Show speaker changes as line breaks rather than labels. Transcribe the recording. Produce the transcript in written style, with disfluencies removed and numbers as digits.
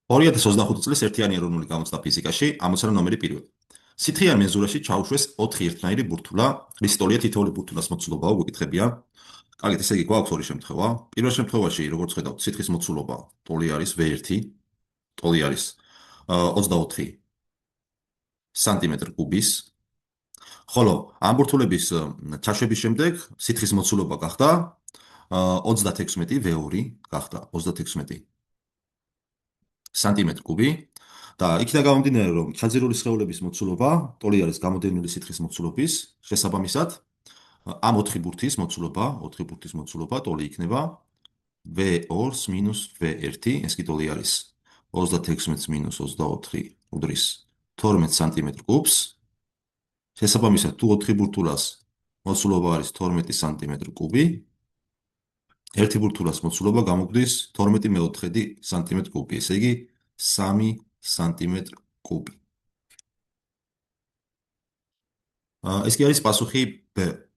2025 წლის ერთიანი ეროვნული გამოცდა ფიზიკაში ამოცანა ნომერი 1. სითხიან მენზურაში ჩაუშვეს 4 ერთნაირი ბურთულა, რის ტოლია თითოეული ბურთულას მოცულობაა, გვეკითხებია. კარგით, ესე იგი გვაქვს ორი შემთხვევა. პირველ შემთხვევაში, როგორც ხედავთ, სითხის მოცულობა ტოლი არის V1, ტოლი არის 24 სანტიმეტრ კუბის. ხოლო ამ ბურთულების ჩაშვების შემდეგ სითხის მოცულობა გახდა 36 V2 გახდა 36 სანტიმეტრ კუბი და იქიდან გამომდინარე, რომ ჩაძირული სხეულების მოცულობა ტოლი არის გამოდენილი სითხის მოცულობის შესაბამისად ამ 4 ბურთის მოცულობა ტოლი იქნება V2 minus V1, ეს კი ტოლი არის 36 minus 24 უდრის 12 სანტიმეტრ კუბს. შესაბამისად, თუ 4 ბურთულას მოცულობა არის 12 სანტიმეტრ კუბი, ერთი ბურთულას მოცულობა გამოგვდის 12/4 სანტიმეტრ კუბი, ესე იგი 3 სანტიმეტრ კუბი. ეს კი არის პასუხი B.